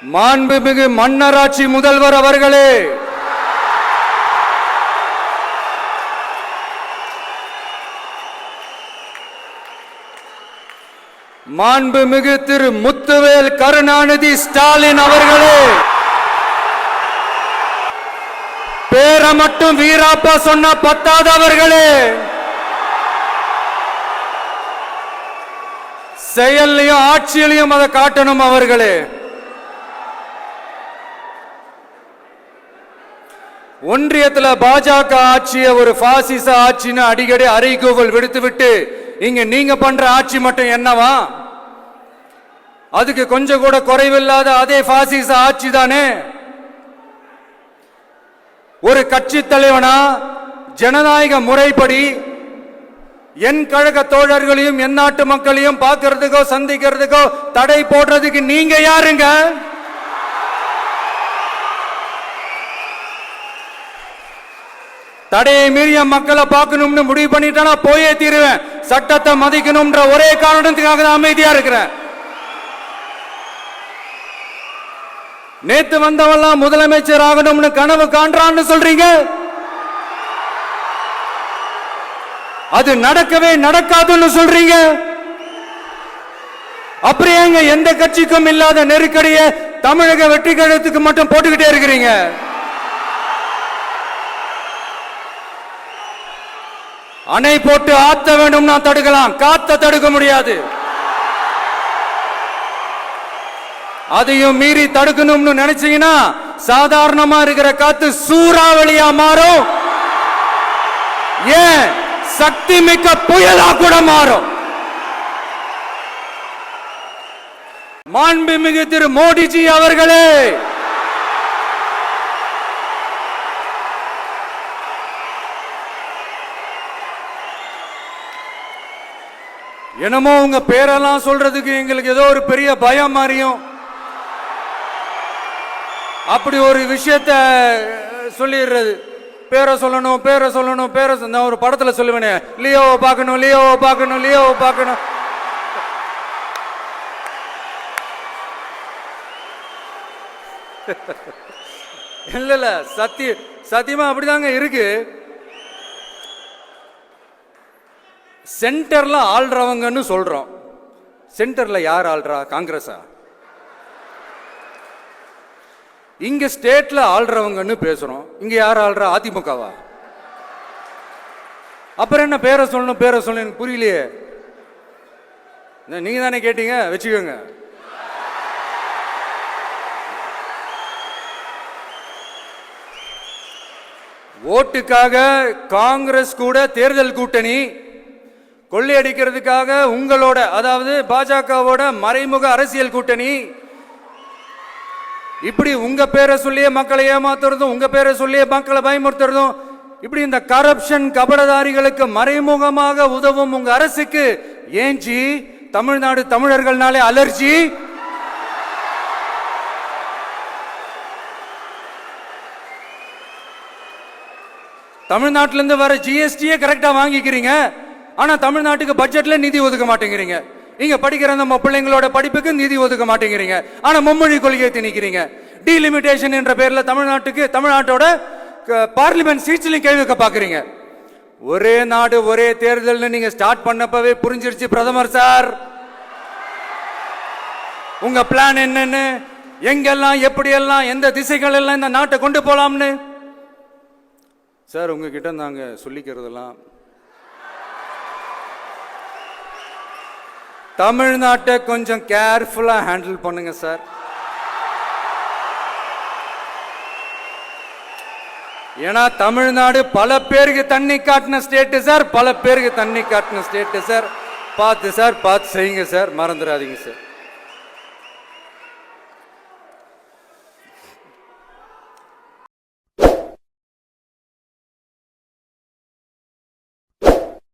மாண்புமிகு மன்னராட்சி முதல்வர் அவர்களே, மாண்புமிகு திரு முத்துவேல் கருணாநிதி ஸ்டாலின் அவர்களே, பேர மட்டும் வீராப்பா சொன்ன பத்தாதவர்களே, செயல்லையும் ஆட்சியிலையும் அதை காட்டணும் அவர்களே. ஒன்றியத்தில் பாஜக ஆட்சியை ஒரு பாசிச ஆட்சின்னு அடிக்கடி அறைகூவல் விடுத்துவிட்டு இங்க நீங்க பண்ற ஆட்சி மட்டும் என்னவா? அதுக்கு கொஞ்சம் கூட குறைவில்லாத அதே பாசிச ஆட்சி தானே. ஒரு கட்சி தலைவனா ஜனநாயக முறைப்படி என் கழக தோழர்களையும் என் நாட்டு மக்களையும் பார்க்கறதுக்கோ சந்திக்கிறதுக்கோ தடை போடுறதுக்கு நீங்க யாருங்க? தடையை மீறிய மக்களை பார்க்கணும்னு முடிவு பண்ணிட்டா போயே தீருவேன். சட்டத்தை மதிக்கணும்ன்ற ஒரே காரணத்துக்காக தான் அமைதியா இருக்கிறேன். நேத்து வந்தவெல்லாம் முதலமைச்சர் ஆகணும்னு கனவு காண்றான்னு சொல்றீங்க. அது நடக்கவே நடக்காதுன்னு சொல்றீங்க. அப்படியே எந்த கட்சிக்கும் இல்லாத நெருக்கடியை தமிழக வெற்றி கழகத்துக்கு மட்டும் போட்டுக்கிட்டே இருக்கிறீங்க. அணை போட்டு ஆத்த வேண்டும்னா தடுக்கலாம், காத்த தடுக்க முடியாது. அதையும் மீறி தடுக்கணும்னு நினைச்சீங்கன்னா சாதாரணமா இருக்கிற காத்து சூறாவளியா மாறும். ஏன் சக்தி மிக்க புயலா கூட மாறும். மாண்புமிகு திரு மோடிஜி அவர்களே, என்னமோ உங்க பேரெல்லாம் சொல்றதுக்கு எங்களுக்கு ஏதோ ஒரு பெரிய பயம் மாறியும் அப்படி ஒரு விஷயத்த சொல்லிடுறது. பேரை சொல்லணும் பேரை சொல்லணும் பேரை நான் ஒரு படத்துல சொல்லுவேனே, லியோவை பார்க்கணும் லியோவை பார்க்கணும் லியோவை பார்க்கணும். இல்ல சத்தியமா அப்படிதாங்க இருக்கு. சென்டர்ல ஆள்றவங்கன்னு சொல்றோம். சென்டர்ல யார் ஆள்றா? காங்கிரஸா? இங்க ஸ்டேட்ல ஆள்றவங்கன்னு பேசுறோம். இங்க யார் ஆள்றா? அதிமுகவா? அப்புறம் என்ன பேரை சொல்லணும் பேரை சொல்லணும்? எனக்கு புரியலையே. நீங்க தானே கேட்டீங்க, வச்சுக்கோங்க. ஓட்டுக்காக காங்கிரஸ் கூட தேர்தல் கூட்டணி, கொள்ளையடிக்கிறதுக்காக உங்களோட அதாவது பாஜகவோட மறைமுக அரசியல் கூட்டணி, இப்படி உங்க பேரை சொல்லியே மக்களை ஏமாத்துறதும் உங்க பேரை சொல்லியே மக்களை பயமுறுத்துறதும், இப்படி இந்த கரப்ஷன் கபடதாரிகளுக்கு மறைமுகமாக உதவும் உங்க அரசுக்கு ஏஞ்சி தமிழ்நாடு தமிழர்கள்னாலே அலர்ஜி. தமிழ்நாட்டிலிருந்து வர ஜிஎஸ்டியே கரெக்டா வாங்கிக்கிறீங்க. ஆனா தமிழ்நாட்டுக்கு பட்ஜெட்ல நிதி ஒதுக்க மாட்டேங்கிறீங்க. இங்க படிக்கிற நம்ம பிள்ளைங்களோட படிப்புக்கு நிதி ஒதுக்க மாட்டேங்கிறீங்க. ஆனா மும்மொழி கொள்கையை திணிக்கிறீங்க. டீலிமிட்டேஷன் என்ற பேர்ல தமிழ்நாட்டோட பார்லிமெண்ட் சீட்ஸ்லயும் கேள்வி வைக்க பாக்குறீங்க. ஒரே நாடு ஒரே தேர்தல் நீங்க ஸ்டார்ட் பண்ணப்பவே புரிஞ்சிருச்சு பிரதமர் சார் உங்க பிளான் என்னன்னு, எங்கெல்லாம் எப்படியெல்லாம் எந்த திசைகள் எல்லாம் இந்த நாட்டை கொண்டு போலாம்னு. சார் உங்ககிட்ட நாங்க சொல்லிக்கிறதெல்லாம் தமிழ்நாட்டை கொஞ்சம் கேர்ஃபுல்லா ஹேண்டில் பண்ணுங்க சார். ஏன்னா தமிழ்நாடு பல பேருக்கு தண்ணி காட்டின ஸ்டேட் சார், பல பேருக்கு தண்ணி காட்டின ஸ்டேட் சார். பார்த்து செய்யுங்க சார், மறந்துடாதீங்க சார்.